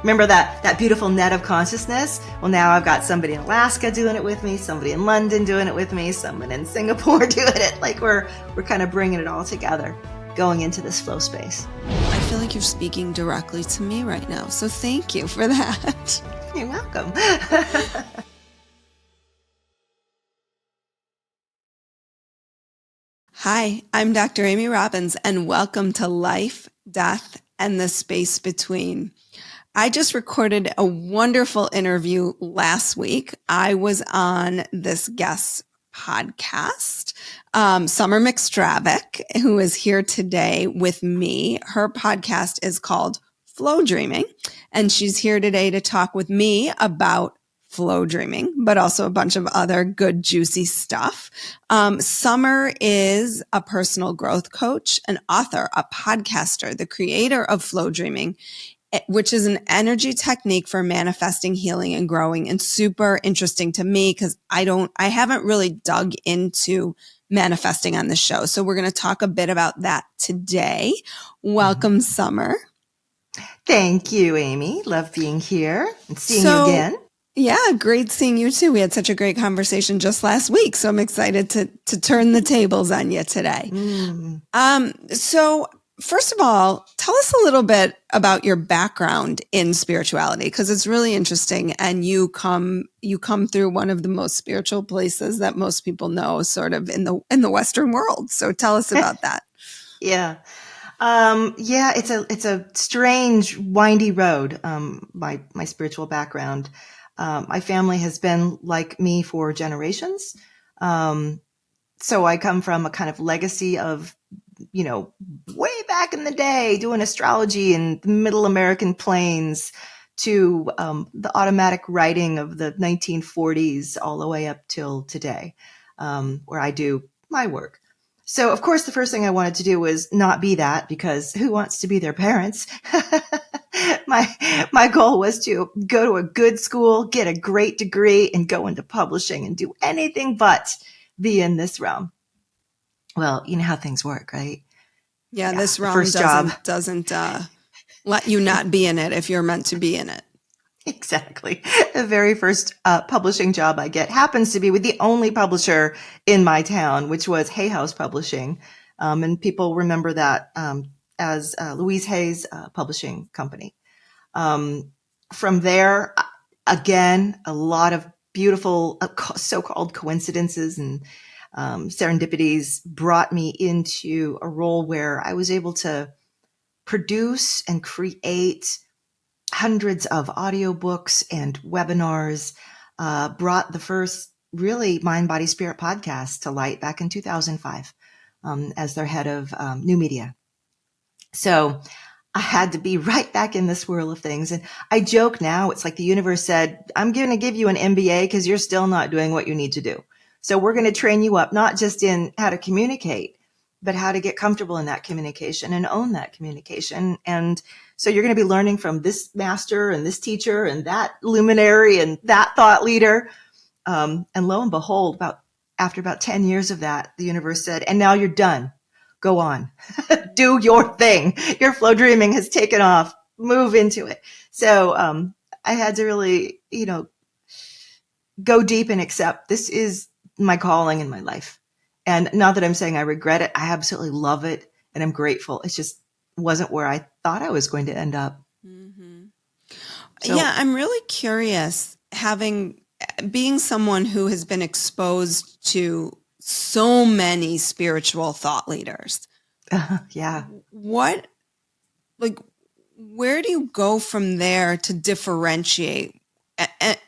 Remember that beautiful net of consciousness? Well, now I've got somebody in Alaska doing it with me, somebody in London doing it with me, someone in Singapore doing it. Like we're kind of bringing it all together, going into this flow space. I feel like you're speaking directly to me right now. So thank you for that. You're welcome. Hi, I'm Dr. Amy Robbins, and welcome to Life, Death, and the Space Between. I just recorded a wonderful interview last week. I was on this guest podcast, Summer McStravick, who is here today with me. Her podcast is called Flowdreaming, and she's here today to talk with me about flow dreaming, but also a bunch of other good, juicy stuff. Summer is a personal growth coach, an author, a podcaster, the creator of Flow Dreaming, which is an energy technique for manifesting, healing, and growing, and super interesting to me because I haven't really dug into manifesting on the show. So we're going to talk a bit about that today. Welcome, Summer. Thank you, Amy. Love being here and seeing you again. Yeah, great seeing you too. We had such a great conversation just last week, so I'm excited to turn the tables on you today. So first of all, tell us a little bit about your background in spirituality, because it's really interesting, and you come through one of the most spiritual places that most people know, sort of in the Western world. So tell us about that. Yeah. It's a strange, windy road. My spiritual background. My family has been like me for generations. So I come from a kind of legacy of, way back in the day doing astrology in the middle American plains to the automatic writing of the 1940s all the way up till today, where I do my work. So, of course, the first thing I wanted to do was not be that, because who wants to be their parents? My goal was to go to a good school, get a great degree, and go into publishing and do anything but be in this realm. Well, you know how things work, right? Yeah, this realm doesn't let you not be in it if you're meant to be in it. Exactly. The very first publishing job I get happens to be with the only publisher in my town, which was Hay House Publishing. And people remember that as Louise Hay's publishing company. From there, again, a lot of beautiful so-called coincidences and serendipities brought me into a role where I was able to produce and create hundreds of audiobooks and webinars, brought the first really Mind, Body, Spirit podcast to light back in 2005 as their head of new media. So I had to be right back in the swirl of things. And I joke now, it's like the universe said, I'm going to give you an MBA because you're still not doing what you need to do. So we're going to train you up, not just in how to communicate, but how to get comfortable in that communication and own that communication. And so you're going to be learning from this master and this teacher and that luminary and that thought leader. And lo and behold, after about 10 years of that, the universe said, and now you're done. Go on, do your thing. Your flow dreaming has taken off. Move into it. So I had to really, go deep and accept this is my calling in my life. And not that I'm saying I regret it. I absolutely love it. And I'm grateful. It just wasn't where I thought I was going to end up. Mm-hmm. So, yeah, I'm really curious, being someone who has been exposed to so many spiritual thought leaders. Yeah. Where do you go from there to differentiate?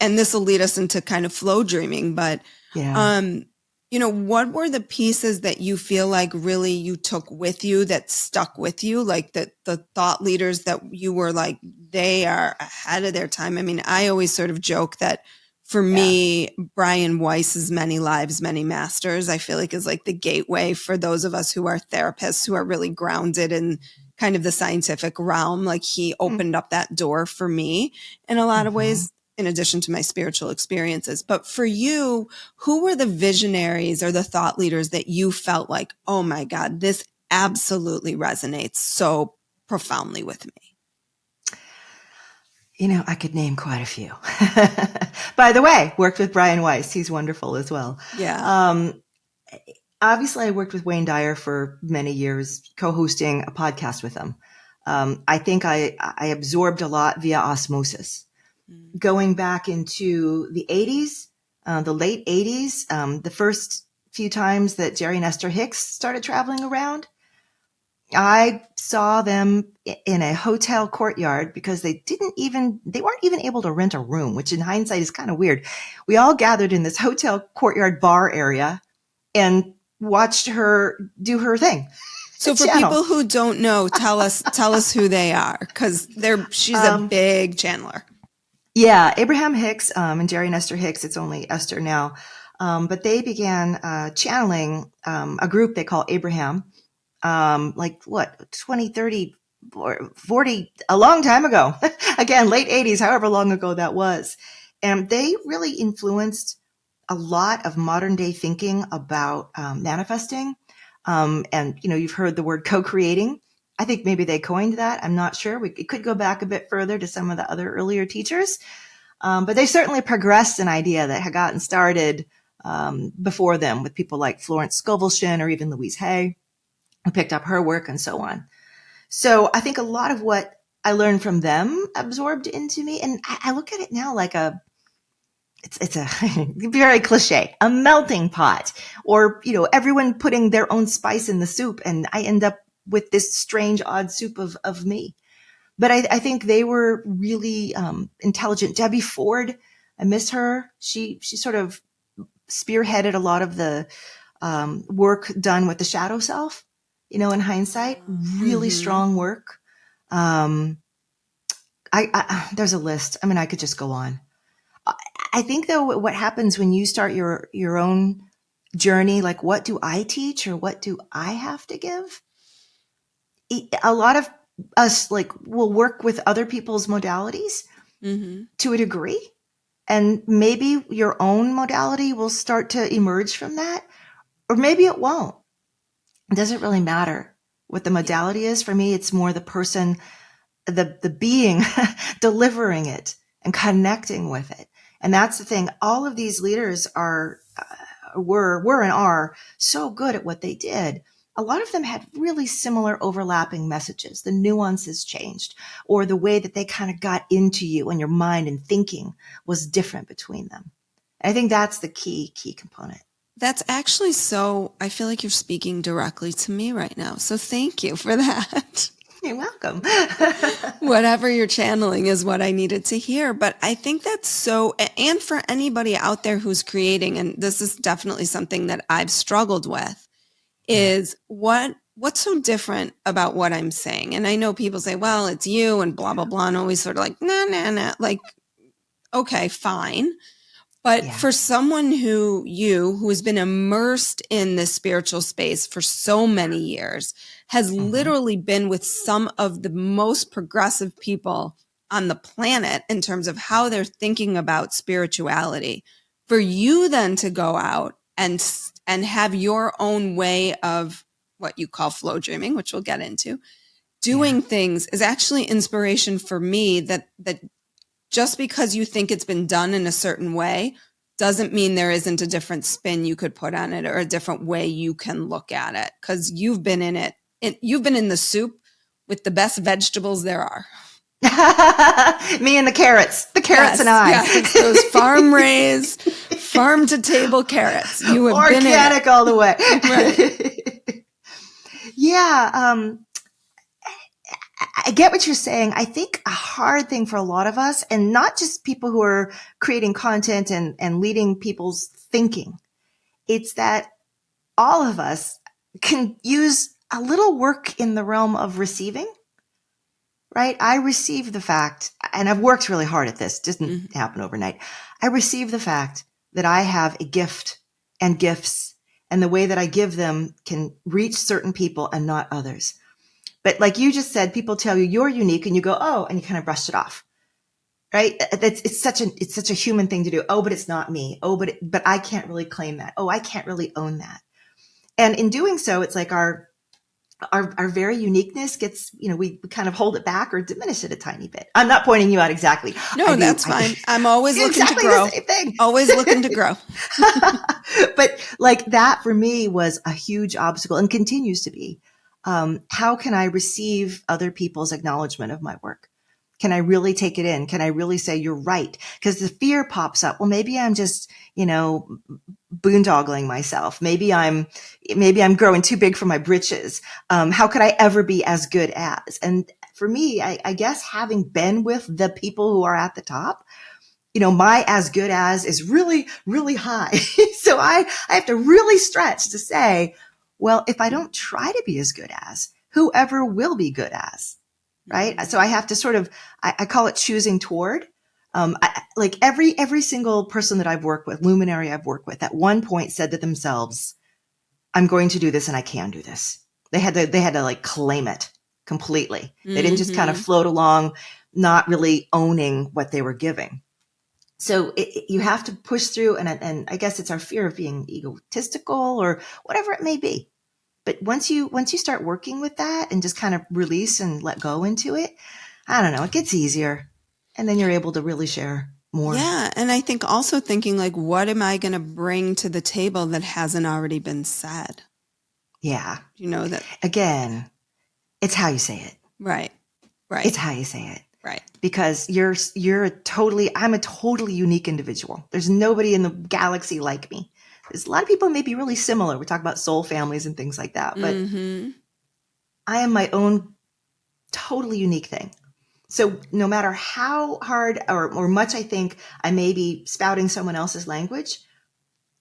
And this will lead us into kind of flow dreaming, but, what were the pieces that you feel like really you took with you that stuck with you? Like the thought leaders that you were like, they are ahead of their time. I mean, I always sort of joke that for me, Brian Weiss's Many Lives, Many Masters, I feel like is like the gateway for those of us who are therapists who are really grounded in kind of the scientific realm. Like he opened up that door for me in a lot of ways, in addition to my spiritual experiences. But for you, who were the visionaries or the thought leaders that you felt like, oh my God, this absolutely resonates so profoundly with me? I could name quite a few. By the way, worked with Brian Weiss. He's wonderful as well. Yeah. Obviously, I worked with Wayne Dyer for many years, co-hosting a podcast with him. I think I absorbed a lot via osmosis. Going back into the 80s, the late 80s, the first few times that Jerry and Esther Hicks started traveling around, I saw them in a hotel courtyard because they weren't even able to rent a room, which in hindsight is kind of weird. We all gathered in this hotel courtyard bar area and watched her do her thing. So for channel. people who don't know, tell us who they are, because she's a big channeler. Yeah, Abraham Hicks and Jerry and Esther Hicks. It's only Esther now, but they began channeling a group they call Abraham. 20, 30, or 40, a long time ago. Again, late 80s, however long ago that was. And they really influenced a lot of modern day thinking about manifesting. And, you've heard the word co-creating. I think maybe they coined that. I'm not sure. It could go back a bit further to some of the other earlier teachers. But they certainly progressed an idea that had gotten started before them with people like Florence Scovel or even Louise Hay, who picked up her work and so on. So I think a lot of what I learned from them absorbed into me. And I look at it now like it's a very cliche, a melting pot, or, everyone putting their own spice in the soup. And I end up with this strange, odd soup of me. But I think they were really intelligent. Debbie Ford, I miss her. She sort of spearheaded a lot of the work done with the shadow self. In hindsight, really strong work. There's a list. I mean, I could just go on. I think though, what happens when you start your own journey, like what do I teach or what do I have to give? A lot of us will work with other people's modalities to a degree. And maybe your own modality will start to emerge from that, or maybe it won't. It doesn't really matter what the modality is. For me, it's more the person, the being delivering it and connecting with it. And that's the thing. All of these leaders were and are so good at what they did. A lot of them had really similar overlapping messages. The nuances changed, or the way that they kind of got into you and your mind and thinking was different between them. I think that's the key component. That's actually I feel like you're speaking directly to me right now. So thank you for that. You're welcome. Whatever you're channeling is what I needed to hear. But I think that's and for anybody out there who's creating, and this is definitely something that I've struggled with, is what's so different about what I'm saying? And I know people say, well, it's you and blah, blah, blah, and always sort of like, nah, like, okay, fine. But for someone who has been immersed in this spiritual space for so many years, has literally been with some of the most progressive people on the planet in terms of how they're thinking about spirituality, for you then to go out and have your own way of what you call flow dreaming, which we'll get into, doing things is actually inspiration for me that just because you think it's been done in a certain way doesn't mean there isn't a different spin you could put on it or a different way you can look at it, because you've been in it. You've been in the soup with the best vegetables there are. Me and the carrots and I. Yes, those farm-raised, farm-to-table carrots. You have organic been in it. all the way. Right. Yeah. I get what you're saying. I think a hard thing for a lot of us, and not just people who are creating content and leading people's thinking, it's that all of us can use a little work in the realm of receiving, right? I receive the fact, and I've worked really hard at this, didn't happen overnight. I receive the fact that I have a gift and gifts, and the way that I give them can reach certain people and not others. But like you just said, people tell you you're unique and you go, oh, and you kind of brushed it off, right? It's such a human thing to do. Oh, but it's not me. Oh, but I can't really claim that. Oh, I can't really own that. And in doing so, it's like our our very uniqueness gets, we kind of hold it back or diminish it a tiny bit. I'm not pointing you out exactly. No, that's fine. I'm always looking exactly to grow. The same thing. Always looking to grow. But like that for me was a huge obstacle and continues to be. How can I receive other people's acknowledgement of my work? Can I really take it in? Can I really say you're right? Because the fear pops up. Well, maybe I'm just, boondoggling myself. Maybe I'm growing too big for my britches. How could I ever be as good as? And for me, I guess having been with the people who are at the top, my as good as is really, really high. So I have to really stretch to say, well, if I don't try to be as good as, whoever will be good as, right? Mm-hmm. So I have to sort of, I call it choosing toward. Like every single person that I've worked with, luminary I've worked with, at one point said to themselves, I'm going to do this and I can do this. They had to like claim it completely. They didn't just kind of float along, not really owning what they were giving. So you have to push through, and I guess it's our fear of being egotistical or whatever it may be. But once you start working with that and just kind of release and let go into it, I don't know, it gets easier. And then you're able to really share more. Yeah. And I think also thinking like, what am I going to bring to the table that hasn't already been said? Yeah. That again, it's how you say it. Right. It's how you say it. Right. Because I'm a totally unique individual. There's nobody in the galaxy like me. There's a lot of people may be really similar. We talk about soul families and things like that, but I am my own totally unique thing. So no matter how hard or much I think I may be spouting someone else's language,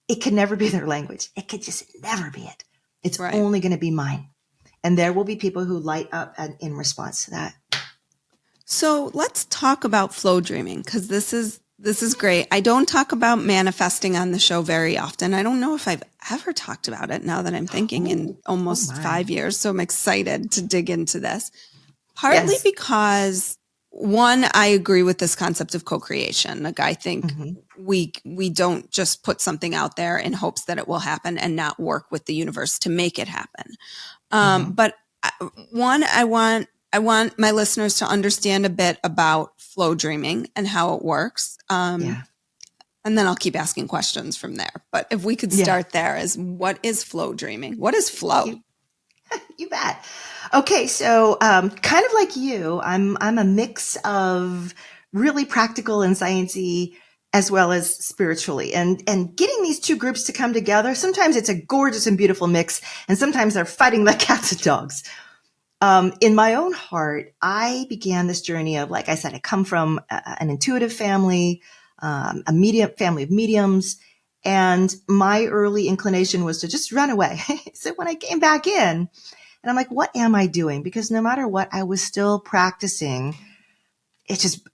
it can never be their language. It could just never be it. It's only going to be mine. And there will be people who light up in response to that. So let's talk about flow dreaming, because this is great. I don't talk about manifesting on the show very often. I don't know if I've ever talked about it now that I'm thinking in almost 5 years. So I'm excited to dig into this. Partly because, one, I agree with this concept of co-creation. Like I think we don't just put something out there in hopes that it will happen and not work with the universe to make it happen. But one, I want my listeners to understand a bit about flow dreaming and how it works. And then I'll keep asking questions from there. But if we could start there, as what is flow dreaming? What is flow? You bet. Okay, so kind of like you, I'm a mix of really practical and sciencey as well as spiritually. And getting these two groups to come together, sometimes it's a gorgeous and beautiful mix, and sometimes they're fighting like cats and dogs. In my own heart, I began this journey of, like I said, I come from an intuitive family, a family of mediums, and my early inclination was to just run away. So when I came back in, and I'm like, what am I doing? Because no matter what, I was still practicing. It's just,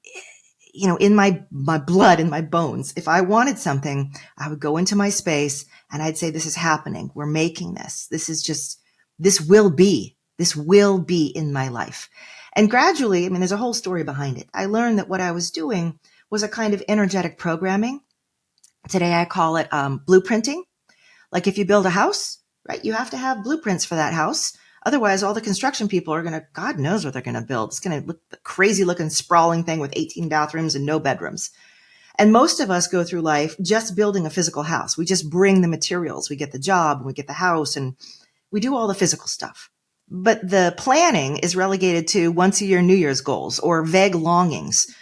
in my blood, in my bones. If I wanted something, I would go into my space and I'd say, this is happening. We're making this. This will be in my life. And gradually, there's a whole story behind it. I learned that what I was doing was a kind of energetic programming. Today, I call it blueprinting. Like if you build a house, right, you have to have blueprints for that house. Otherwise, all the construction people are God knows what they're going to build. It's going to look a crazy looking sprawling thing with 18 bathrooms and no bedrooms. And most of us go through life just building a physical house. We just bring the materials. We get the job and we get the house and we do all the physical stuff. But the planning is relegated to once a year New Year's goals or vague longings.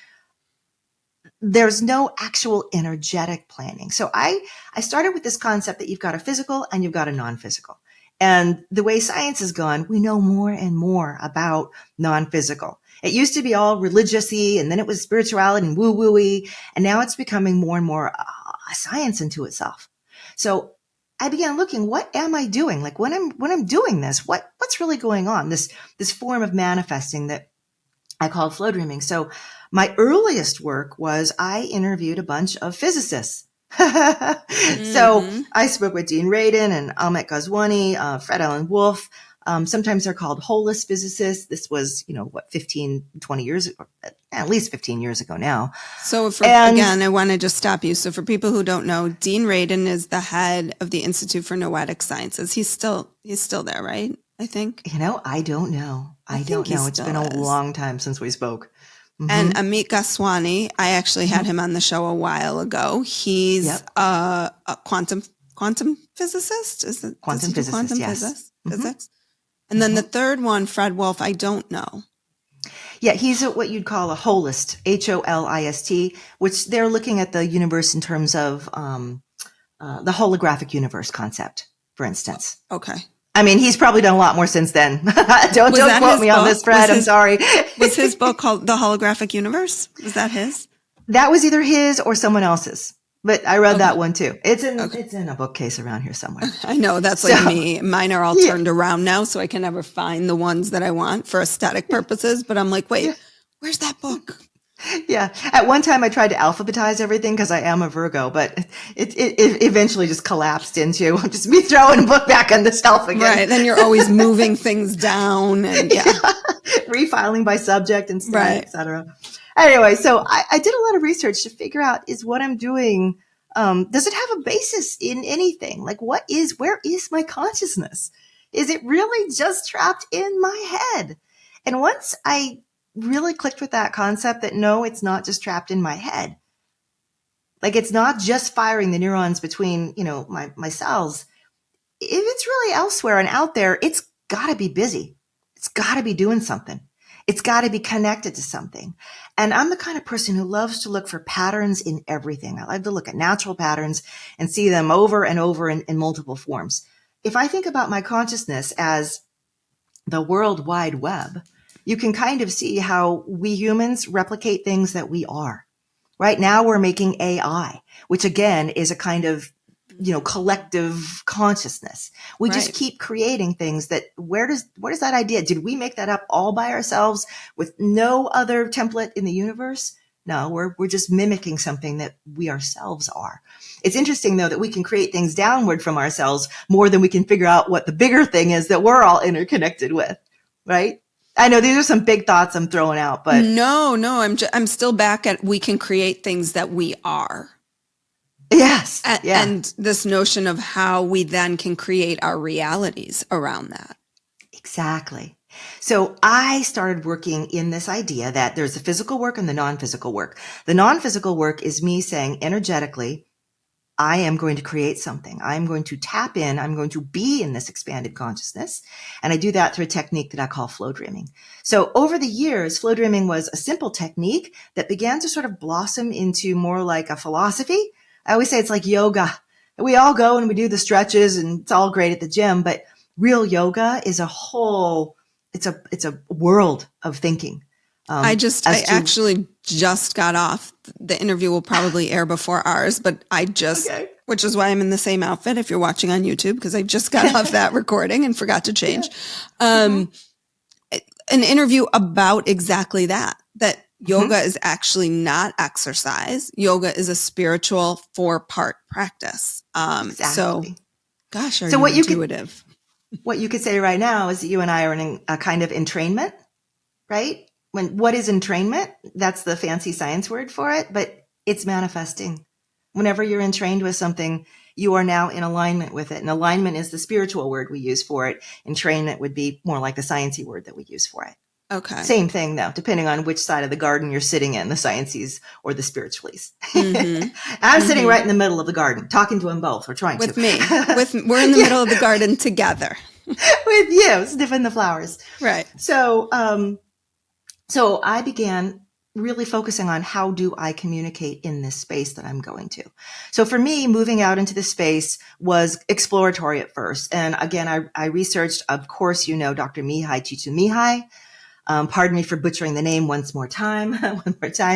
There's no actual energetic planning. So I started with this concept that you've got a physical and you've got a non-physical. And the way science has gone, we know more and more about non-physical. It used to be all religious-y, and then it was spirituality and woo-woo-y, and now it's becoming more and more a science unto itself. So I began looking, what am I doing? Like when I'm doing this, what's really going on? This form of manifesting that I call flow dreaming. So my earliest work was I interviewed a bunch of physicists. So I spoke with Dean Radin and Ahmet Ghazwani, Fred Alan Wolf. Sometimes they're called holist physicists. This was, 15, 20 years ago, at least 15 years ago now. So again, I want to just stop you. So for people who don't know, Dean Radin is the head of the Institute for Noetic Sciences. He's still there, right? I think. I don't know. I I think don't he know. It's been still a is. long time since we spoke. And Mm-hmm. Amit Gaswani, I actually had him on the show a while ago. He's Yep. a quantum physicist. Does Quantum he do physicist, quantum yes. Mm-hmm. physics? And then the third one, Fred Wolf, I don't know. Yeah, he's what you'd call a holist, HOLIST, which they're looking at the universe in terms of the holographic universe concept, for instance. Okay. I mean, he's probably done a lot more since then. Don't that quote his me on book? this, Fred. I'm sorry. Was his book called The Holographic Universe? Was that his? That was either his or someone else's. But I read Okay. that one too. It's Okay. in a bookcase around here somewhere. I know, that's like me. Mine are all turned around now, so I can never find the ones that I want for aesthetic purposes. But I'm like, wait, where's that book? Yeah. At one time I tried to alphabetize everything because I am a Virgo, but it eventually just collapsed into just me throwing a book back on the shelf again. Right. Then you're always moving things down and refiling by subject and stuff, right. etc. Anyway, so I did a lot of research to figure out, is what I'm doing, does it have a basis in anything? Like, where is my consciousness? Is it really just trapped in my head? And once I really clicked with that concept that no, it's not just trapped in my head. Like, it's not just firing the neurons between, my cells. If it's really elsewhere and out there, it's got to be busy. It's got to be doing something. It's got to be connected to something. And I'm the kind of person who loves to look for patterns in everything. I like to look at natural patterns and see them over and over in multiple forms. If I think about my consciousness as the World Wide Web, you can kind of see how we humans replicate things that we are. Right now we're making AI, which again is a kind of, collective consciousness. We just keep creating things that, where does that idea? Did we make that up all by ourselves with no other template in the universe? No, we're just mimicking something that we ourselves are. It's interesting though that we can create things downward from ourselves more than we can figure out what the bigger thing is that we're all interconnected with, right? I know these are some big thoughts I'm throwing out, but no, I'm still back at, we can create things that we are. Yes. And this notion of how we then can create our realities around that. Exactly. So I started working in this idea that there's the physical work and the non-physical work. The non-physical work is me saying energetically, I am going to create something. I'm going to tap in. I'm going to be in this expanded consciousness. And I do that through a technique that I call Flowdreaming. So over the years, Flowdreaming was a simple technique that began to sort of blossom into more like a philosophy. I always say it's like yoga. We all go and we do the stretches and it's all great at the gym, but real yoga is it's a world of thinking. I actually just got off. The interview will probably air before ours, but which is why I'm in the same outfit if you're watching on YouTube, because I just got off that recording and forgot to change. An interview about exactly that yoga is actually not exercise. Yoga is a spiritual 4-part practice. Exactly. So gosh, so what intuitive. What you could say right now is that you and I are in a kind of entrainment, right? What is entrainment? That's the fancy science word for it, but it's manifesting. Whenever you're entrained with something, you are now in alignment with it. And alignment is the spiritual word we use for it. Entrainment would be more like the sciencey word that we use for it. Okay. Same thing though, depending on which side of the garden you're sitting in, the sciences or the spiritualies. I'm sitting right in the middle of the garden, talking to them both. We're trying with to. Me. We're in the middle of the garden together. With you, sniffing the flowers. Right. So I began really focusing on how do I communicate in this space that I'm going to. So for me, moving out into this space was exploratory at first. And again, I researched, of course, Dr. Mihai Csikszentmihalyi. Pardon me for butchering the name one more time,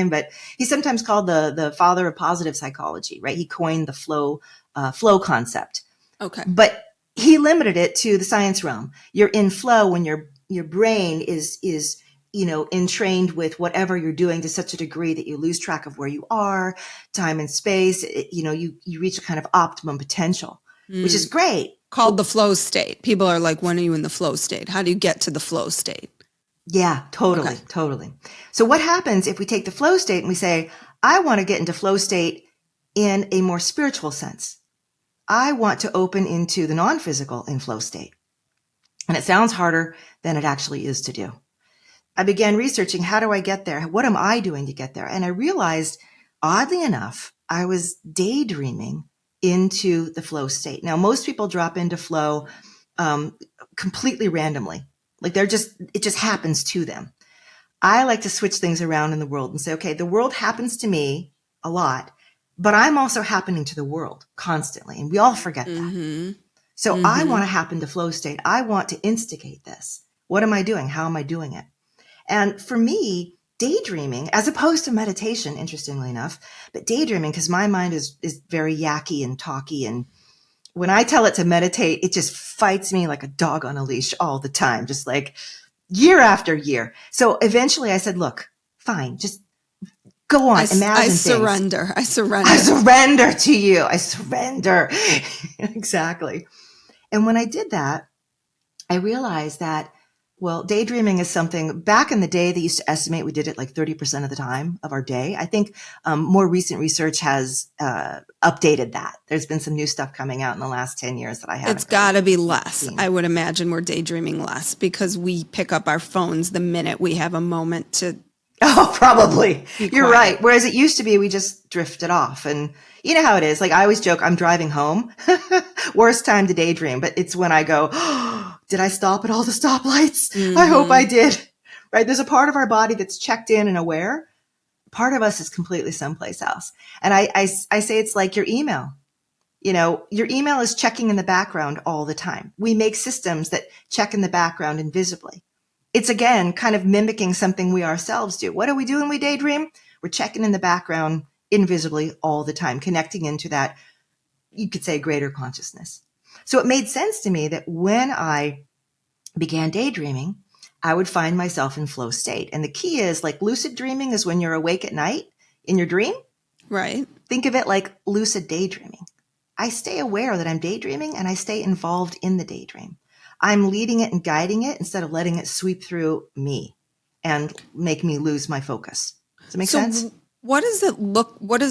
but he's sometimes called the father of positive psychology, right? He coined the flow concept. Okay. But he limited it to the science realm. You're in flow when your brain is entrained with whatever you're doing to such a degree that you lose track of where you are, time and space. You reach a kind of optimum potential, which is great. Called the flow state. People are like, when are you in the flow state? How do you get to the flow state? Yeah, totally. So what happens if we take the flow state and we say, I want to get into flow state in a more spiritual sense. I want to open into the non-physical in flow state. And it sounds harder than it actually is to do. I began researching, how do I get there? What am I doing to get there? And I realized, oddly enough, I was daydreaming into the flow state. Now, most people drop into flow completely randomly. Like it just happens to them. I like to switch things around in the world and say, okay, the world happens to me a lot, but I'm also happening to the world constantly. And we all forget that. So I want to happen to flow state. I want to instigate this. What am I doing? How am I doing it? And for me, daydreaming, as opposed to meditation, interestingly enough, but daydreaming, because my mind is very yacky and talky. And when I tell it to meditate, it just fights me like a dog on a leash all the time, just like year after year. So eventually I said, look, fine, just go on, imagine I things. surrender. I surrender. I surrender to you. I surrender. Exactly. And when I did that, I realized that, well, daydreaming is something back in the day, they used to estimate we did it like 30% of the time of our day. I think more recent research has updated that. There's been some new stuff coming out in the last 10 years that I haven't. It's got to be less. I would imagine we're daydreaming less because we pick up our phones the minute we have a moment to. Oh, probably. You're right. Whereas it used to be, we just drifted off. And you know how it is. Like I always joke, I'm driving home. Worst time to daydream. But it's when I go, oh, did I stop at all the stoplights? I hope I did. Right. There's a part of our body that's checked in and aware. Part of us is completely someplace else. And I say it's like your email. You know, your email is checking in the background all the time. We make systems that check in the background invisibly. It's again kind of mimicking something we ourselves do. What do we do when we daydream? We're checking in the background invisibly all the time, connecting into that, you could say, greater consciousness. So it made sense to me that when I began daydreaming, I would find myself in flow state. And the key is, like, lucid dreaming is when you're awake at night in your dream. Right. Think of it like lucid daydreaming. I stay aware that I'm daydreaming and I stay involved in the daydream. I'm leading it and guiding it instead of letting it sweep through me and make me lose my focus. Does it make sense? What does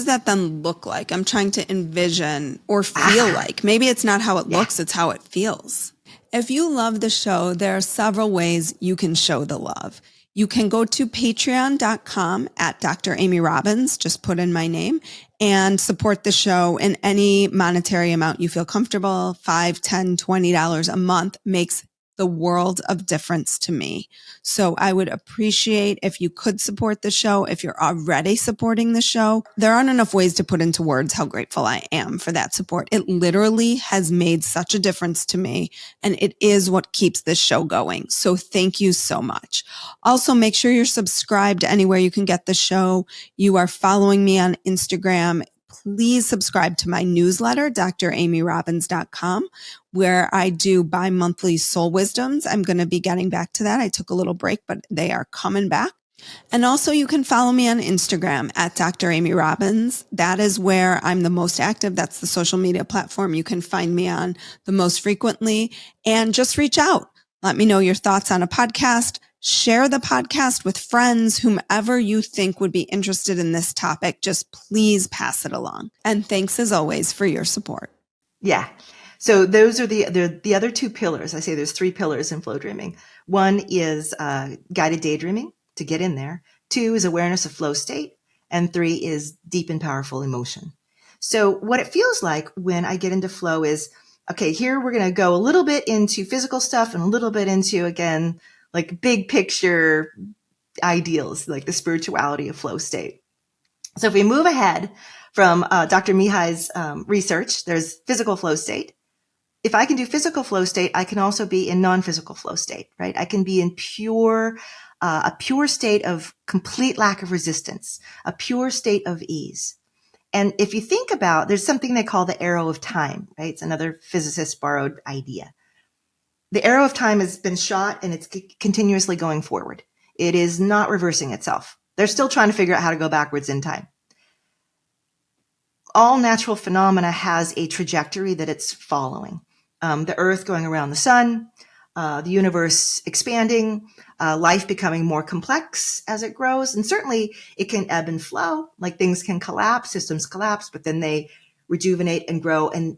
that then look like? I'm trying to envision or feel like. Maybe it's not how it looks, it's how it feels. If you love the show, there are several ways you can show the love. You can go to patreon.com at Dr. Amy Robbins, just put in my name, and support the show in any monetary amount you feel comfortable. $5, $10, $20 a month makes the world of difference to me. So I would appreciate if you could support the show. If you're already supporting the show, there aren't enough ways to put into words how grateful I am for that support. It literally has made such a difference to me, and it is what keeps this show going. So thank you so much. Also, make sure you're subscribed anywhere you can get the show. You are following me on Instagram. Please subscribe to my newsletter, dramyrobbins.com, where I do bi-monthly soul wisdoms. I'm going to be getting back to that. I took a little break, but they are coming back. And also you can follow me on Instagram at Dr. Amy Robbins. That is where I'm the most active. That's the social media platform you can find me on the most frequently. And just reach out. Let me know your thoughts on a podcast. Share the podcast with friends, whomever you think would be interested in this topic. Just please pass it along. And thanks as always for your support. Yeah. So those are the other two pillars. I say there's three pillars in flow dreaming. One is guided daydreaming to get in there. Two is awareness of flow state. And three is deep and powerful emotion. So what it feels like when I get into flow is, okay, here we're going to go a little bit into physical stuff and a little bit into, again, like big picture ideals, like the spirituality of flow state. So if we move ahead from Dr. Mihai's research, there's physical flow state. If I can do physical flow state, I can also be in non-physical flow state, right? I can be in a pure state of complete lack of resistance, a pure state of ease. And if you think about, there's something they call the arrow of time, right? It's another physicist borrowed idea. The arrow of time has been shot and it's continuously going forward. It is not reversing itself. They're still trying to figure out how to go backwards in time. All natural phenomena has a trajectory that it's following. The earth going around the sun, the universe expanding, life becoming more complex as it grows. And certainly it can ebb and flow, like things can collapse, systems collapse, but then they rejuvenate and grow and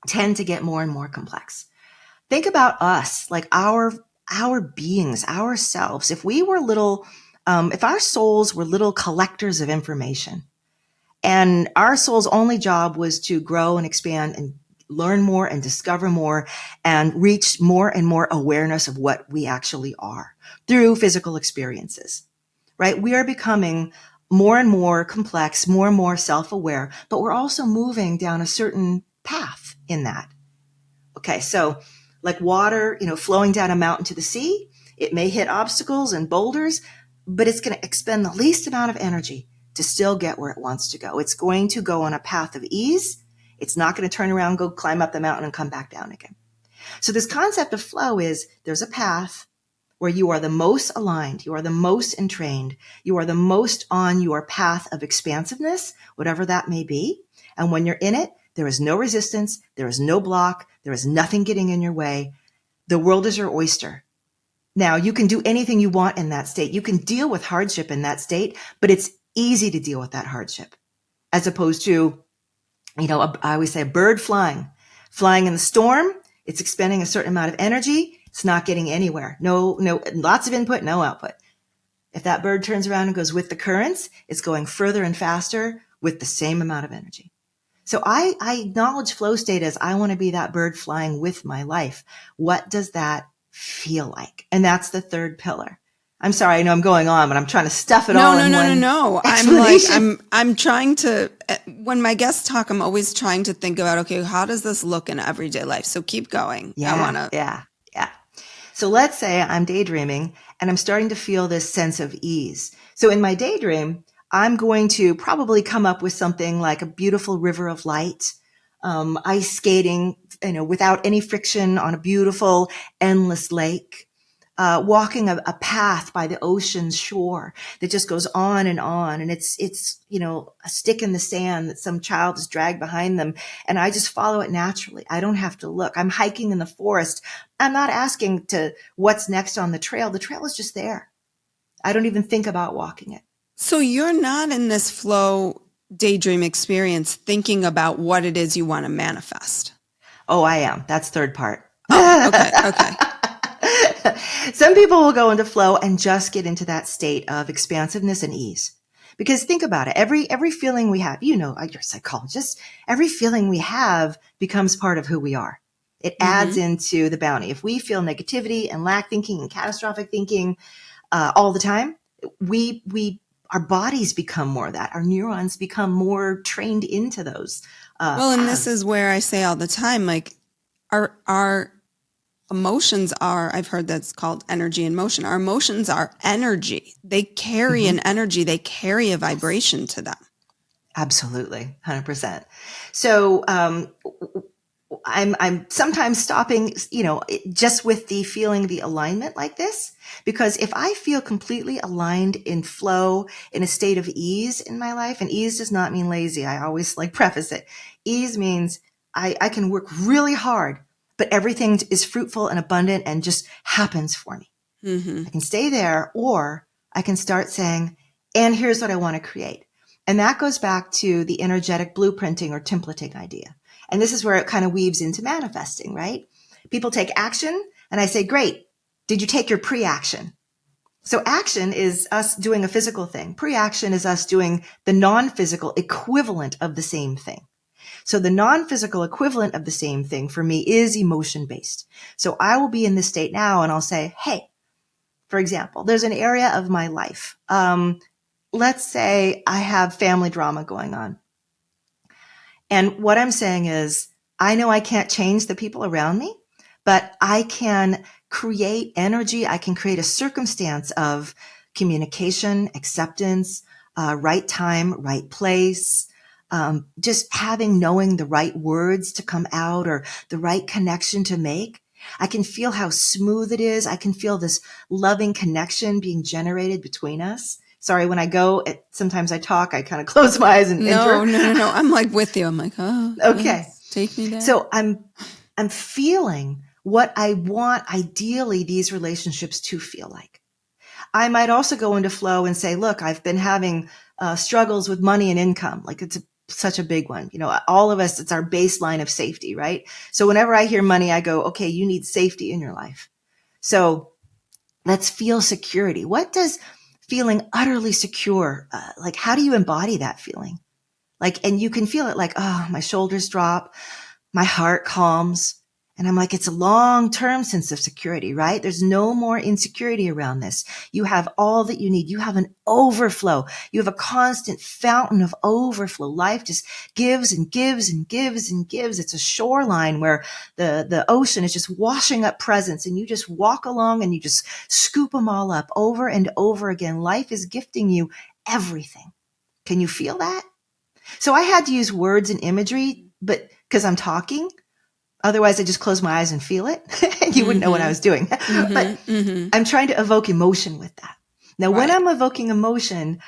tend to get more and more complex. Think about us, like our beings, ourselves. If we were little, if our souls were little collectors of information, and our soul's only job was to grow and expand and learn more and discover more and reach more and more awareness of what we actually are through physical experiences, right? We are becoming more and more complex, more and more self-aware, but we're also moving down a certain path in that. Okay, so like water, flowing down a mountain to the sea, it may hit obstacles and boulders, but it's going to expend the least amount of energy to still get where it wants to go. It's going to go on a path of ease. It's not going to turn around, go climb up the mountain and come back down again. So this concept of flow is there's a path where you are the most aligned, you are the most entrained, you are the most on your path of expansiveness, whatever that may be. And when you're in it, there is no resistance, there is no block, there is nothing getting in your way. The world is your oyster. Now, you can do anything you want in that state. You can deal with hardship in that state, but it's easy to deal with that hardship as opposed to, I always say a bird flying in the storm. It's expending a certain amount of energy. It's not getting anywhere. No, lots of input, no output. If that bird turns around and goes with the currents, it's going further and faster with the same amount of energy. So I acknowledge flow state as I want to be that bird flying with my life. What does that feel like? And that's the third pillar. I'm sorry, I know I'm going on, but I'm trying to stuff it all in one. No. I'm trying to, when my guests talk, I'm always trying to think about, okay, how does this look in everyday life? So keep going. Yeah. So let's say I'm daydreaming and I'm starting to feel this sense of ease. So in my daydream, I'm going to probably come up with something like a beautiful river of light, ice skating, without any friction on a beautiful, endless lake. Walking a path by the ocean's shore that just goes on. And it's, a stick in the sand that some child has dragged behind them. And I just follow it naturally. I don't have to look. I'm hiking in the forest. I'm not asking to what's next on the trail. The trail is just there. I don't even think about walking it. So you're not in this flow daydream experience thinking about what it is you want to manifest. Oh, I am. That's third part. Okay. Some people will go into flow and just get into that state of expansiveness and ease. Because think about it. Every feeling we have, you're a psychologist, every feeling we have becomes part of who we are. It adds into the bounty. If we feel negativity and lack thinking and catastrophic thinking all the time, our bodies become more of that. Our neurons become more trained into those. And this is where I say all the time, like our emotions are, I've heard that's called energy in motion. Our emotions are energy. They carry an energy. They carry a vibration to them. Absolutely. 100%. So, I'm sometimes stopping, just with the feeling, the alignment like this, because if I feel completely aligned in flow, in a state of ease in my life, and ease does not mean lazy. I always preface it. Ease means I can work really hard, but everything is fruitful and abundant and just happens for me. I can stay there, or I can start saying, and here's what I want to create. And that goes back to the energetic blueprinting or templating idea. And this is where it kind of weaves into manifesting, right? People take action and I say, great. Did you take your pre-action? So action is us doing a physical thing. Pre-action is us doing the non-physical equivalent of the same thing. So the non-physical equivalent of the same thing for me is emotion-based. So I will be in this state now and I'll say, hey, for example, there's an area of my life. Let's say I have family drama going on. And what I'm saying is, I know I can't change the people around me, but I can create energy. I can create a circumstance of communication, acceptance, right time, right place, just knowing the right words to come out or the right connection to make. I can feel how smooth it is. I can feel this loving connection being generated between us. Sorry, when I go, sometimes I talk, I kind of close my eyes and enter. No. I'm with you. I'm like, oh, okay. Yes, take me there. So I'm feeling what I want, ideally, these relationships to feel like. I might also go into flow and say, look, I've been having struggles with money and income. Like it's such a big one. All of us, it's our baseline of safety, right? So whenever I hear money, I go, okay, you need safety in your life. So let's feel security. What does feeling utterly secure, like, how do you embody that feeling? Like, and you can feel it like, oh, my shoulders drop, my heart calms. And I'm like, it's a long-term sense of security, right? There's no more insecurity around this. You have all that you need. You have an overflow. You have a constant fountain of overflow. Life just gives and gives and gives and gives. It's a shoreline where the ocean is just washing up presents, and you just walk along and you just scoop them all up over and over again. Life is gifting you everything. Can you feel that? So I had to use words and imagery, but because I'm talking. Otherwise, I just close my eyes and feel it. You wouldn't know what I was doing. But I'm trying to evoke emotion with that. Now, when I'm evoking emotion,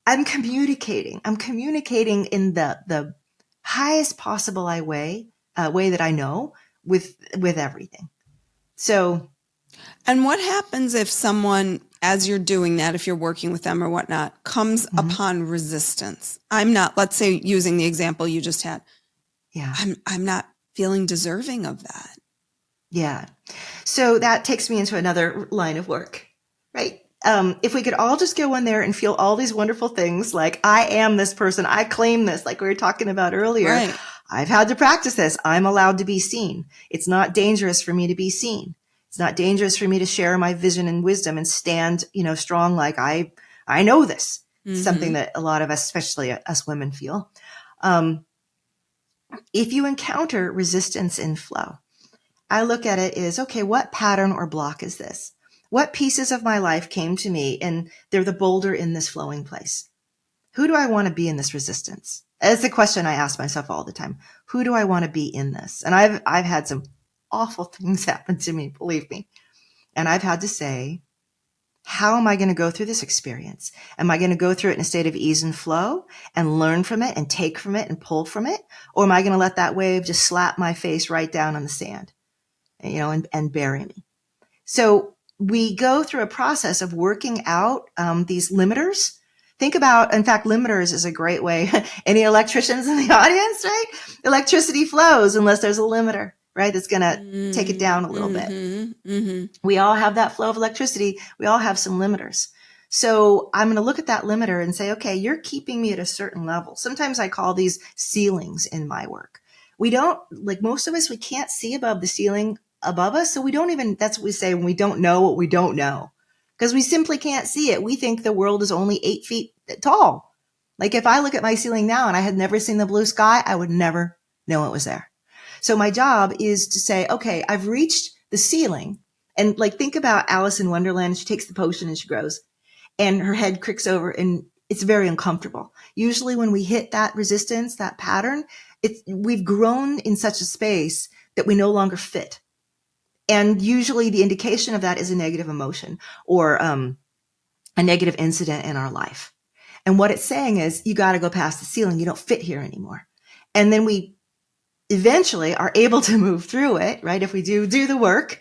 I'm communicating. I'm communicating in the highest possible way that I know with everything. So. And what happens if someone, as you're doing that, if you're working with them or whatnot, comes upon resistance? I'm not, let's say, using the example you just had. Yeah. I'm not feeling deserving of that. Yeah. So that takes me into another line of work, right? If we could all just go in there and feel all these wonderful things, like, I am this person, I claim this, like we were talking about earlier. Right. I've had to practice this. I'm allowed to be seen. It's not dangerous for me to be seen. It's not dangerous for me to share my vision and wisdom and stand, strong. Like, I know this. It's something that a lot of us, especially us women, feel. If you encounter resistance in flow, I look at it as, okay, what pattern or block is this? What pieces of my life came to me and they're the boulder in this flowing place? Who do I want to be in this resistance? That's the question I ask myself all the time. Who do I want to be in this? And I've had some awful things happen to me, believe me. And I've had to say, how am I going to go through this experience? Am I going to go through it in a state of ease and flow and learn from it and take from it and pull from it? Or am I going to let that wave just slap my face right down on the sand, and bury me? So we go through a process of working out these limiters. Think about, in fact, limiters is a great way. Any electricians in the audience, right? Electricity flows unless there's a limiter, right? That's going to take it down a little bit. We all have that flow of electricity. We all have some limiters. So I'm going to look at that limiter and say, okay, you're keeping me at a certain level. Sometimes I call these ceilings in my work. We don't, like most of us, we can't see above the ceiling above us. So we don't even, that's what we say when we don't know what we don't know, because we simply can't see it. We think the world is only 8 feet tall. Like, if I look at my ceiling now and I had never seen the blue sky, I would never know it was there. So my job is to say, okay, I've reached the ceiling. And like, think about Alice in Wonderland. She takes the potion and she grows and her head cricks over and it's very uncomfortable. Usually when we hit that resistance, that pattern, we've grown in such a space that we no longer fit. And usually the indication of that is a negative emotion or a negative incident in our life. And what it's saying is, you got to go past the ceiling. You don't fit here anymore. And then we eventually are able to move through it, right? If we do the work.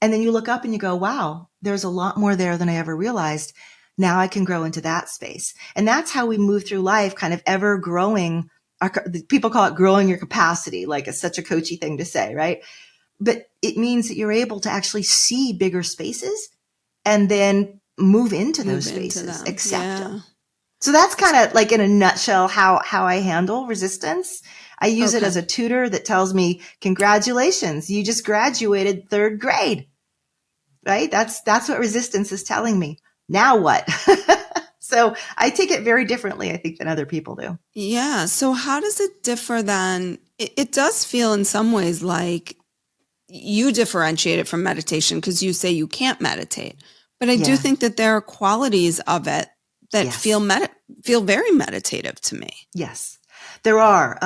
And then you look up and you go, wow, there's a lot more there than I ever realized. Now I can grow into that space. And that's how we move through life, kind of ever growing. People call it growing your capacity. Like, it's such a coachy thing to say, right? But it means that you're able to actually see bigger spaces and then move into those spaces, accept them. So that's kind of like, in a nutshell, how I handle resistance. I use it as a tutor that tells me, congratulations, you just graduated 3rd grade, right? That's what resistance is telling me. Now what? So I take it very differently, I think, than other people do. Yeah. So how does it differ then? It does feel in some ways like you differentiate it from meditation because you say you can't meditate. But I do think that there are qualities of it that feel very meditative to me. Yes, there are.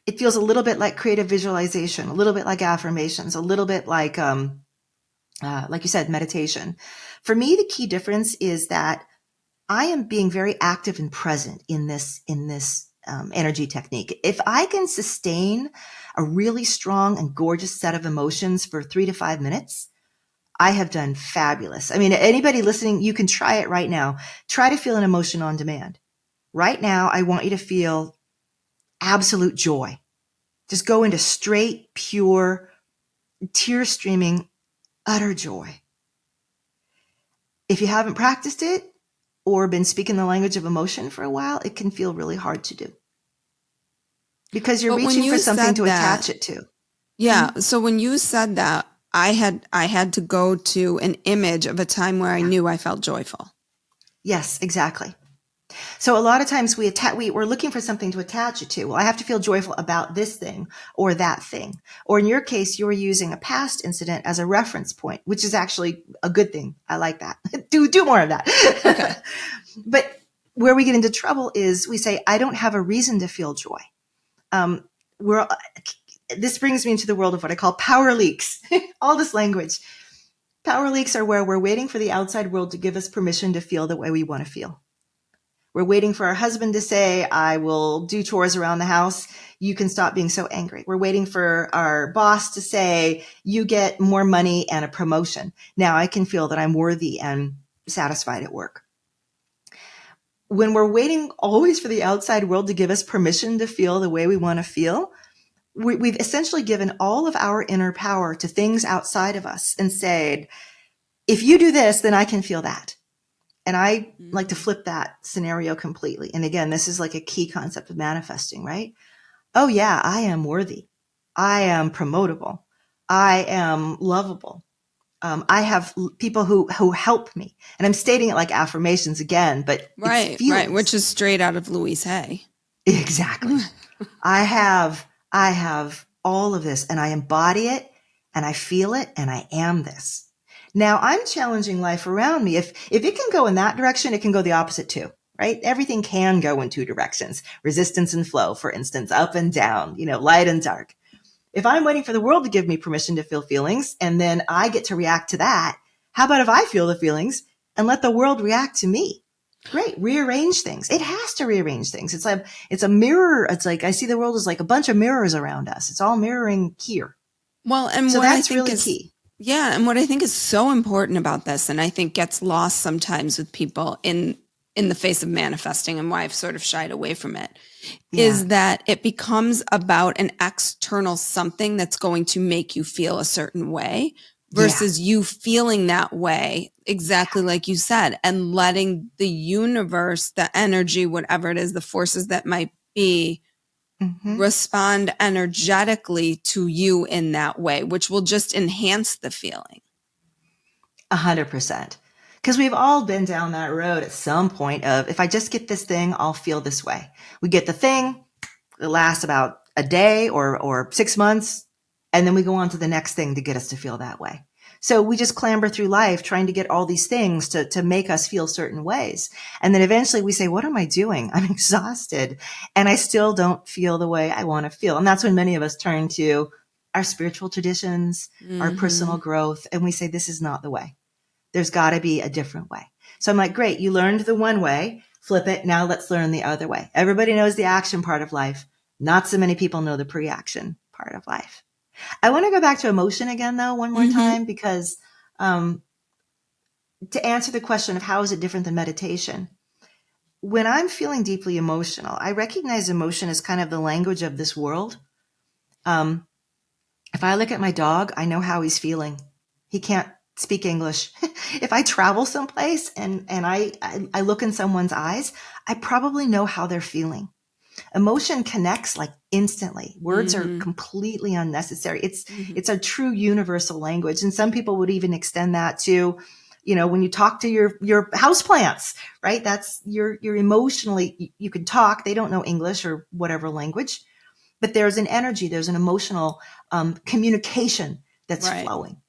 It feels a little bit like creative visualization, a little bit like affirmations, a little bit like you said, meditation. For me, the key difference is that I am being very active and present in this energy technique. If I can sustain a really strong and gorgeous set of emotions for 3 to 5 minutes, I have done fabulous. I mean, anybody listening, you can try it right now. Try to feel an emotion on demand. Right now, I want you to feel absolute joy. Just go into straight, pure, tear streaming, utter joy. If you haven't practiced it or been speaking the language of emotion for a while, it can feel really hard to do because you're reaching for something to attach it to. Yeah. Mm-hmm. So when you said that, I had to go to an image of a time where I knew I felt joyful. Yes, exactly. So a lot of times we're looking for something to attach it to. Well, I have to feel joyful about this thing or that thing. Or in your case, you were using a past incident as a reference point, which is actually a good thing. I like that. do more of that. Okay. But where we get into trouble is we say, I don't have a reason to feel joy. This brings me into the world of what I call power leaks. All this language. Power leaks are where we're waiting for the outside world to give us permission to feel the way we want to feel. We're waiting for our husband to say, I will do chores around the house. You can stop being so angry. We're waiting for our boss to say, you get more money and a promotion. Now I can feel that I'm worthy and satisfied at work. When we're waiting always for the outside world to give us permission to feel the way we want to feel, we've essentially given all of our inner power to things outside of us and said, if you do this, then I can feel that. And I like to flip that scenario completely. And again, this is like a key concept of manifesting, right? Oh yeah, I am worthy. I am promotable. I am lovable. I have people who help me. And I'm stating it like affirmations again, but right, which is straight out of Louise Hay. Exactly. I have all of this and I embody it and I feel it and I am this. Now I'm challenging life around me. If it can go in that direction, it can go the opposite too, right? Everything can go in two directions. Resistance and flow, for instance, up and down, light and dark. If I'm waiting for the world to give me permission to feel feelings and then I get to react to that, how about if I feel the feelings and let the world react to me? Great. Rearrange things. It has to rearrange things. It's a mirror. It's like I see the world as like a bunch of mirrors around us. It's all mirroring here. Well, and so what that's I think really is key. Yeah. And what I think is so important about this, and I think gets lost sometimes with people in the face of manifesting and why I've sort of shied away from it, is that it becomes about an external something that's going to make you feel a certain way versus you feeling that way, exactly like you said, and letting the universe, the energy, whatever it is, the forces that might be, respond energetically to you in that way, which will just enhance the feeling. 100%. Because we've all been down that road at some point of, if I just get this thing, I'll feel this way. We get the thing, it lasts about a day or 6 months, and then we go on to the next thing to get us to feel that way. So we just clamber through life trying to get all these things to make us feel certain ways. And then eventually we say, what am I doing? I'm exhausted and I still don't feel the way I want to feel. And that's when many of us turn to our spiritual traditions, our personal growth, and we say, this is not the way. There's got to be a different way. So I'm like, great, you learned the one way, flip it. Now let's learn the other way. Everybody knows the action part of life. Not so many people know the pre-action part of life. I want to go back to emotion again, though, one more time, because to answer the question of how is it different than meditation, when I'm feeling deeply emotional, I recognize emotion as kind of the language of this world. If I look at my dog, I know how he's feeling. He can't speak English. If I travel someplace and I look in someone's eyes, I probably know how they're feeling. Emotion connects like instantly. Words are completely unnecessary. It's a true universal language. And some people would even extend that to, when you talk to your houseplants, right? That's you're emotionally, you can talk. They don't know English or whatever language, but there's an energy, there's an emotional communication that's flowing.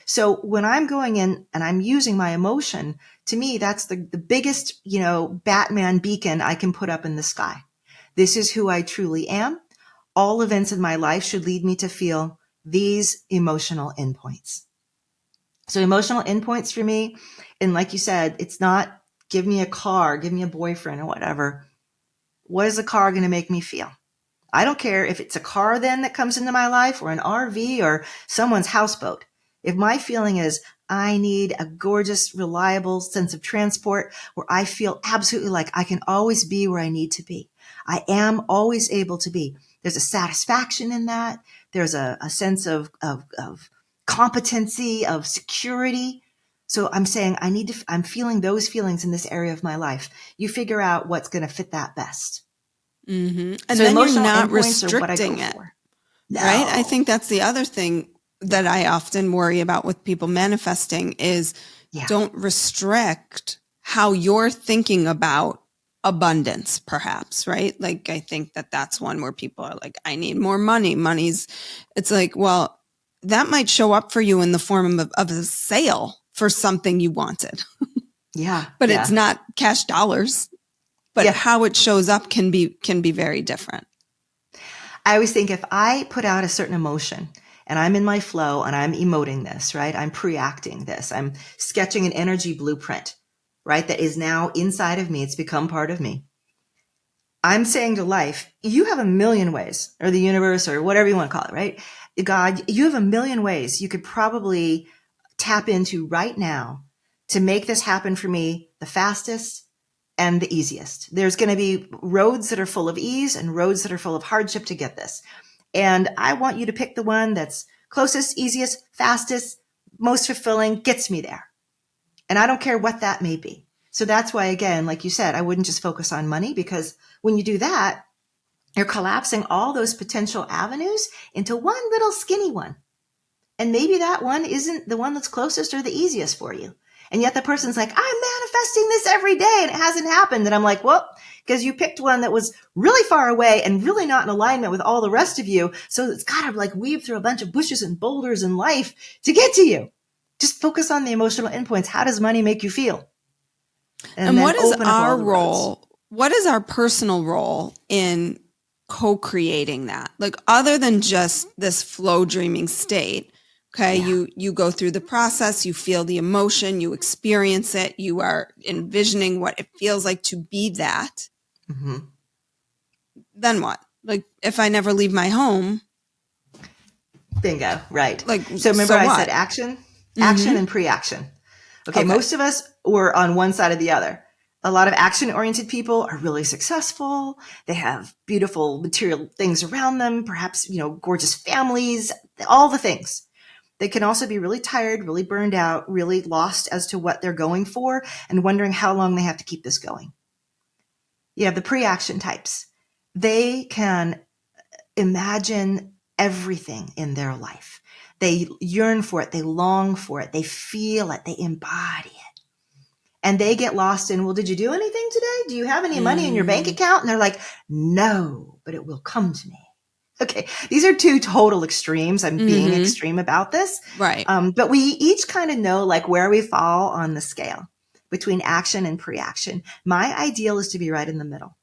So when I'm going in and I'm using my emotion, to me, that's the biggest, Batman beacon I can put up in the sky. This is who I truly am. All events in my life should lead me to feel these emotional endpoints. So emotional endpoints for me, and like you said, it's not give me a car, give me a boyfriend or whatever. What is a car going to make me feel? I don't care if it's a car then that comes into my life or an RV or someone's houseboat. If my feeling is I need a gorgeous, reliable sense of transport where I feel absolutely like I can always be where I need to be. I am always able to be. There's a satisfaction in that. There's a sense of competency, of security. So I'm saying I'm feeling those feelings in this area of my life. You figure out what's going to fit that best. Mm-hmm. And so then you're emotional not endpoints are what I go restricting it, for. No. right? I think that's the other thing that I often worry about with people manifesting is don't restrict how you're thinking about abundance, perhaps, right? Like, I think that that's one where people are like, I need more money. It's like, well, that might show up for you in the form of a sale for something you wanted. Yeah. But it's not cash dollars, but how it shows up can be very different. I always think if I put out a certain emotion and I'm in my flow and I'm emoting this, right? I'm pre-acting this. I'm sketching an energy blueprint, right? That is now inside of me. It's become part of me. I'm saying to life, you have a million ways, or the universe, or whatever you want to call it, right? God, you have a million ways you could probably tap into right now to make this happen for me the fastest and the easiest. There's going to be roads that are full of ease and roads that are full of hardship to get this. And I want you to pick the one that's closest, easiest, fastest, most fulfilling, gets me there. And I don't care what that may be. So that's why, again, like you said, I wouldn't just focus on money, because when you do that, you're collapsing all those potential avenues into one little skinny one. And maybe that one isn't the one that's closest or the easiest for you. And yet the person's like, I'm manifesting this every day and it hasn't happened. And I'm like, well, because you picked one that was really far away and really not in alignment with all the rest of you. So it's got to like weave through a bunch of bushes and boulders in life to get to you. Just focus on the emotional endpoints. How does money make you feel? And what is our role? What is our personal role in co-creating that? Like, other than just this flow dreaming state, okay, you go through the process, you feel the emotion, you experience it, you are envisioning what it feels like to be that. Mm-hmm. Then what? Like, if I never leave my home. Bingo, right. Like, so remember I said action and pre-action. Okay, most of us were on one side or the other. A lot of action-oriented people are really successful. They have beautiful material things around them, perhaps, gorgeous families, all the things. They can also be really tired, really burned out, really lost as to what they're going for and wondering how long they have to keep this going. You have the pre-action types. They can imagine everything in their life. They yearn for it. They long for it. They feel it. They embody it. And they get lost in, well, did you do anything today? Do you have any money in your bank account? And they're like, no, but it will come to me. Okay, these are two total extremes. I'm being extreme about this. Right. But we each kind of know like where we fall on the scale between action and pre-action. My ideal is to be right in the middle.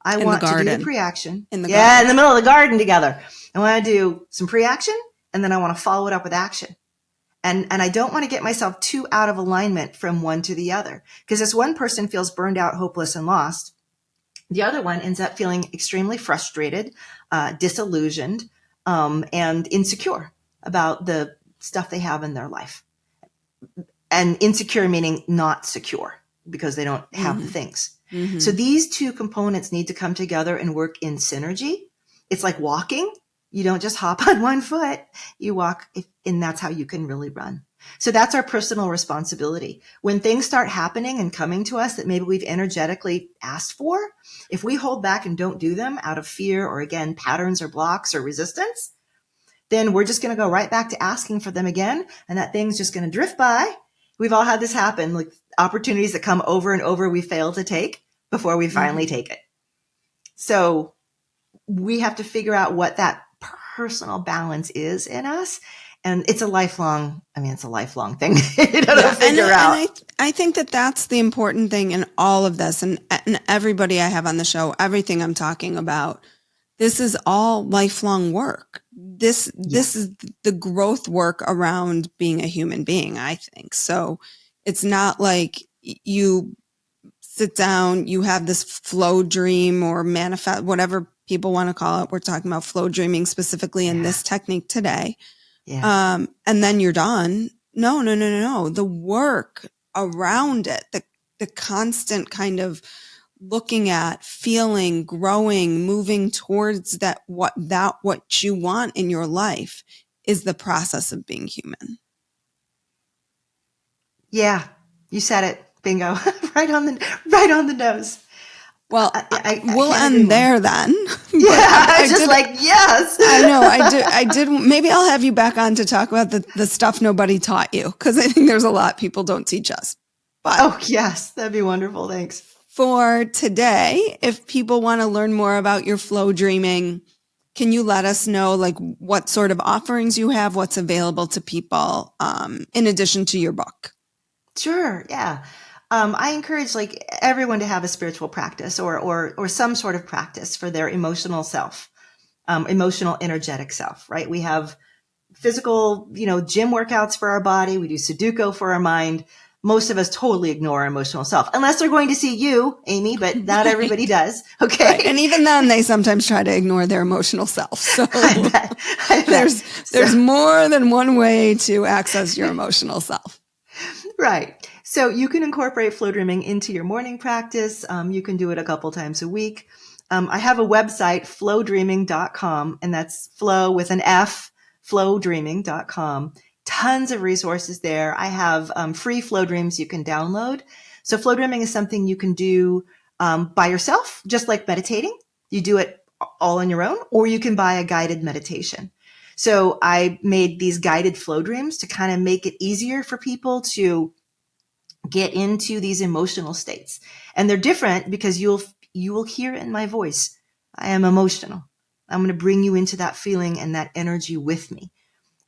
I want to do the pre-action. In the middle of the garden together. I want to do some pre-action, and then I want to follow it up with action. And I don't want to get myself too out of alignment from one to the other. Because as one person feels burned out, hopeless, and lost, the other one ends up feeling extremely frustrated, disillusioned, and insecure about the stuff they have in their life. And insecure meaning not secure because they don't have the things. Mm-hmm. So these two components need to come together and work in synergy. It's like walking. You don't just hop on one foot. You walk, and that's how you can really run. So that's our personal responsibility. When things start happening and coming to us that maybe we've energetically asked for, if we hold back and don't do them out of fear or, again, patterns or blocks or resistance, then we're just going to go right back to asking for them again, and that thing's just going to drift by. We've all had this happen, like opportunities that come over and over we fail to take before we finally take it. So we have to figure out what that personal balance is in us. And it's a lifelong thing to figure out. And I think that that's the important thing in all of this. And everybody I have on the show, everything I'm talking about, this is all lifelong work. This is the growth work around being a human being, I think. So it's not like you sit down, you have this flow dream or manifest, whatever people want to call it. We're talking about flow dreaming specifically in this technique today. Yeah. And then you're done. No. The work around it, the constant kind of looking at, feeling, growing, moving towards what you want in your life is the process of being human. Yeah, you said it. Bingo. right on the nose. Well, we'll can't end there then. Yeah, I just yes. I know. I did. Maybe I'll have you back on to talk about the stuff nobody taught you, because I think there's a lot people don't teach us. But oh, yes. That'd be wonderful. Thanks. For today, if people want to learn more about your Flowdreaming, can you let us know like what sort of offerings you have, what's available to people in addition to your book? Sure. Yeah. I encourage like everyone to have a spiritual practice or some sort of practice for their emotional self, emotional energetic self, right? We have physical, gym workouts for our body. We do Sudoku for our mind. Most of us totally ignore our emotional self, unless they're going to see you, Amy, but not everybody does. Okay. Right. And even then they sometimes try to ignore their emotional self. So I bet. There's more than one way to access your emotional self. Right. So you can incorporate Flowdreaming into your morning practice. You can do it a couple times a week. I have a website, flowdreaming.com, and that's flow with an F, flowdreaming.com. Tons of resources there. I have free flow dreams you can download. So flow dreaming is something you can do by yourself, just like meditating. You do it all on your own, or you can buy a guided meditation. So I made these guided flow dreams to kind of make it easier for people to get into these emotional states. And they're different because you will hear in my voice, I am emotional. I'm going to bring you into that feeling and that energy with me.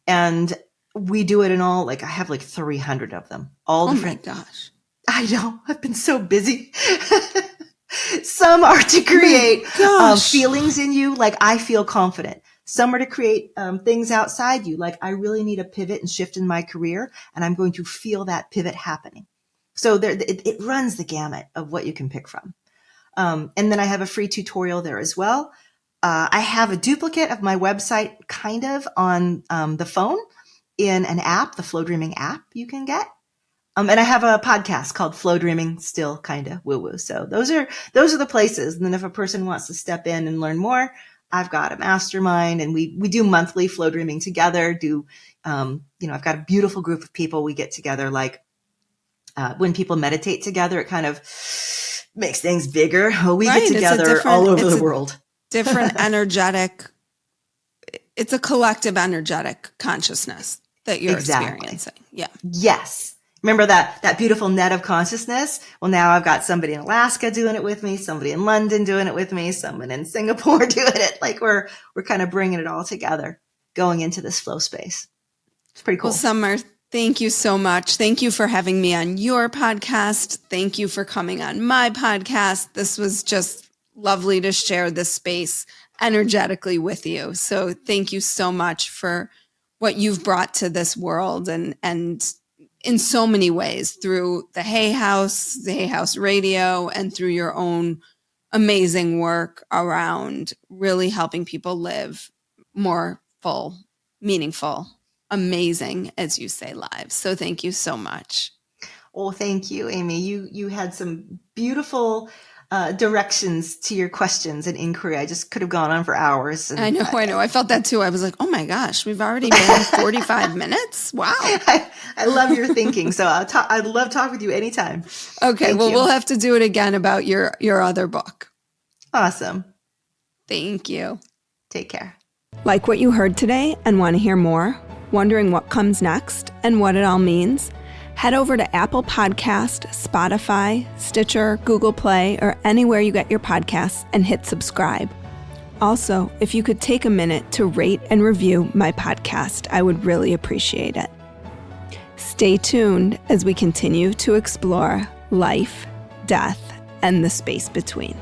And we do it in all, I have 300 of them. All different. Oh my gosh. I know. I've been so busy. Some are to create feelings in you, like I feel confident. Some are to create things outside you, like I really need a pivot and shift in my career, and I'm going to feel that pivot happening. So it runs the gamut of what you can pick from. And then I have a free tutorial there as well. I have a duplicate of my website kind of on the phone in an app, the Flowdreaming app you can get. And I have a podcast called Flowdreaming, still kind of woo-woo. So those are the places. And then if a person wants to step in and learn more, I've got a mastermind, and we do monthly Flowdreaming together. I've got a beautiful group of people. We get together when people meditate together, it kind of makes things bigger. We get together all over the world. Different energetic. It's a collective energetic consciousness that you're experiencing. Yeah. Yes. Remember that beautiful net of consciousness? Well, now I've got somebody in Alaska doing it with me, somebody in London doing it with me, someone in Singapore doing it. We're kind of bringing it all together, going into this flow space. It's pretty cool. Well, Summer, thank you so much. Thank you for having me on your podcast. Thank you for coming on my podcast. This was just lovely to share this space energetically with you. So thank you so much for what you've brought to this world and in so many ways through the Hay House Radio, and through your own amazing work around really helping people live more full, meaningful, amazing, as you say, lives. So thank you so much. Oh, thank you, Amy. You had some beautiful directions to your questions and inquiry. I just could have gone on for hours. I know. I felt that too. I was like, oh my gosh, we've already been 45 minutes. Wow. I love your thinking. So I'd love to talk with you anytime. Okay. We'll have to do it again about your other book. Awesome. Thank you. Take care. Like what you heard today and want to hear more? Wondering what comes next and what it all means? Head over to Apple Podcast, Spotify, Stitcher, Google Play, or anywhere you get your podcasts and hit subscribe. Also, if you could take a minute to rate and review my podcast, I would really appreciate it. Stay tuned as we continue to explore life, death, and the space between.